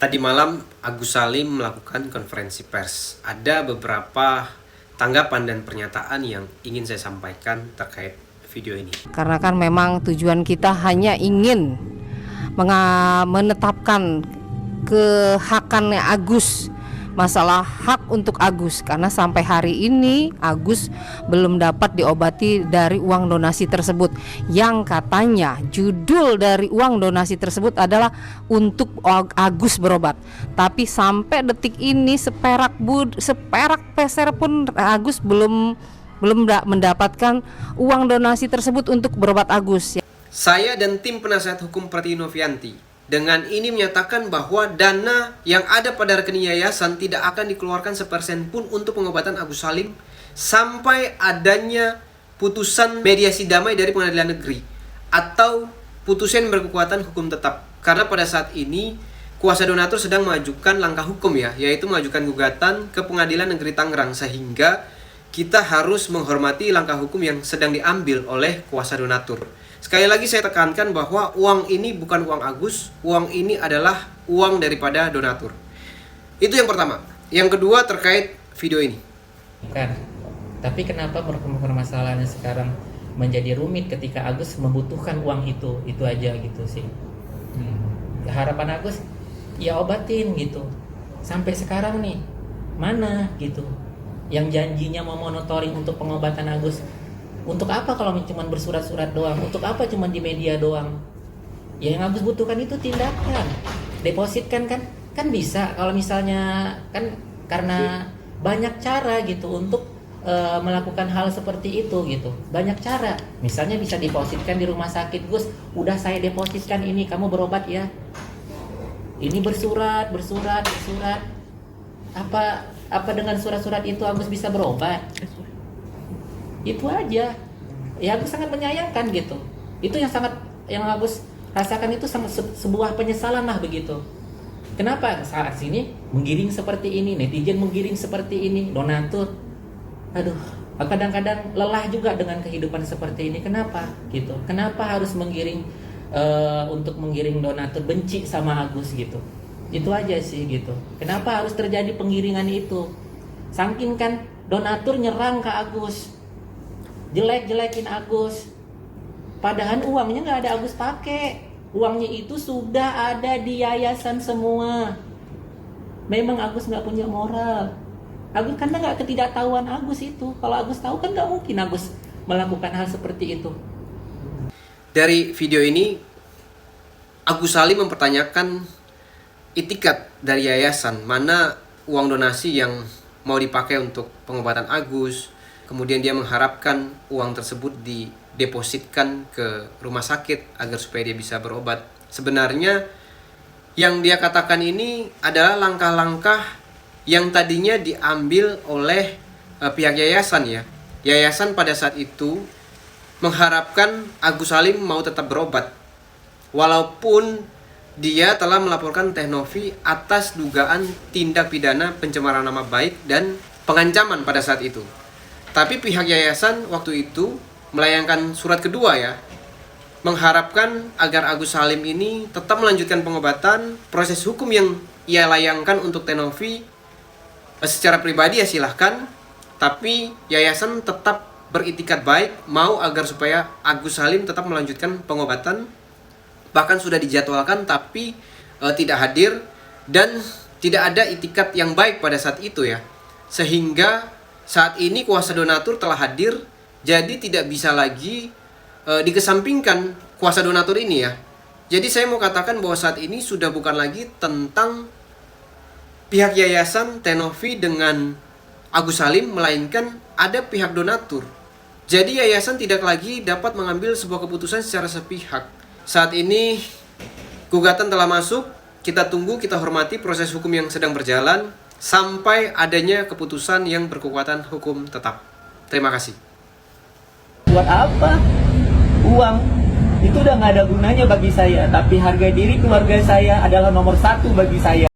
Tadi malam Agus Salim melakukan konferensi pers. Ada beberapa tanggapan dan pernyataan yang ingin saya sampaikan terkait video ini. Karena kan memang tujuan kita hanya ingin menetapkan kehakannya Agus, masalah hak untuk Agus, karena sampai hari ini Agus belum dapat diobati dari uang donasi tersebut, yang katanya judul dari uang donasi tersebut adalah untuk Agus berobat. Tapi sampai detik ini seperak peser pun Agus belum mendapatkan uang donasi tersebut untuk berobat Agus. Saya dan tim penasihat hukum Pratiwi Novianti dengan ini menyatakan bahwa dana yang ada pada rekening yayasan tidak akan dikeluarkan sepersen pun untuk pengobatan Agus Salim sampai adanya putusan mediasi damai dari pengadilan negeri atau putusan berkekuatan hukum tetap. Karena pada saat ini kuasa donatur sedang mengajukan langkah hukum yaitu mengajukan gugatan ke pengadilan negeri Tangerang, sehingga kita harus menghormati langkah hukum yang sedang diambil oleh kuasa donatur. Sekali lagi saya tekankan bahwa uang ini bukan uang Agus, uang ini adalah uang daripada donatur. Itu yang pertama. Yang kedua terkait video ini. Bukan. Tapi kenapa permasalahannya sekarang menjadi rumit ketika Agus membutuhkan uang itu aja gitu sih. Harapan Agus ya obatin gitu. Sampai sekarang nih mana gitu yang janjinya mau monitoring untuk pengobatan Agus. Untuk apa kalau cuma bersurat-surat doang? Untuk apa cuma di media doang? Ya yang Agus butuhkan itu tindakan. Depositkan kan bisa kalau misalnya kan, karena banyak cara gitu untuk melakukan hal seperti itu gitu. Banyak cara. Misalnya bisa depositkan di rumah sakit, Gus, udah saya depositkan ini, kamu berobat ya. Ini bersurat. Apa dengan surat-surat itu Agus bisa berobat? Itu aja. Ya Agus sangat menyayangkan gitu. Itu yang Agus rasakan itu sebuah penyesalan lah begitu. Kenapa saat sini menggiring seperti ini, netizen menggiring seperti ini, donatur. Aduh, kadang-kadang lelah juga dengan kehidupan seperti ini. Kenapa gitu? Kenapa harus menggiring untuk menggiring donatur benci sama Agus gitu? Itu aja sih gitu. Kenapa harus terjadi penggiringan itu? Saking kan donatur nyerang ke Agus, jelek-jelekin Agus, padahal uangnya nggak ada Agus pakai. Uangnya itu sudah ada di yayasan semua. Memang Agus nggak punya moral. Agus karena nggak ketidaktahuan Agus itu. Kalau Agus tahu kan nggak mungkin Agus melakukan hal seperti itu. Dari video ini Agus Salim mempertanyakan itikat dari yayasan, mana uang donasi yang mau dipakai untuk pengobatan Agus. Kemudian dia mengharapkan uang tersebut didepositkan ke rumah sakit agar supaya dia bisa berobat. Sebenarnya yang dia katakan ini adalah langkah-langkah yang tadinya diambil oleh pihak yayasan ya. Yayasan pada saat itu mengharapkan Agus Salim mau tetap berobat, walaupun dia telah melaporkan Teh Novi atas dugaan tindak pidana pencemaran nama baik dan pengancaman pada saat itu. Tapi pihak yayasan waktu itu melayangkan surat kedua mengharapkan agar Agus Salim ini tetap melanjutkan pengobatan. Proses hukum yang ia layangkan untuk Teh Novi secara pribadi ya silahkan, tapi yayasan tetap beritikat baik mau agar supaya Agus Salim tetap melanjutkan pengobatan. Bahkan sudah dijadwalkan tapi tidak hadir dan tidak ada itikat yang baik pada saat itu ya. Sehingga saat ini kuasa donatur telah hadir, jadi tidak bisa lagi dikesampingkan kuasa donatur ini ya. Jadi saya mau katakan bahwa saat ini sudah bukan lagi tentang pihak yayasan Teh Novi dengan Agus Salim, melainkan ada pihak donatur. Jadi yayasan tidak lagi dapat mengambil sebuah keputusan secara sepihak. Saat ini gugatan telah masuk, kita tunggu, kita hormati proses hukum yang sedang berjalan sampai adanya keputusan yang berkekuatan hukum tetap. Terima kasih. Buat apa? Uang itu udah nggak ada gunanya bagi saya, tapi harga diri keluarga saya adalah nomor satu bagi saya.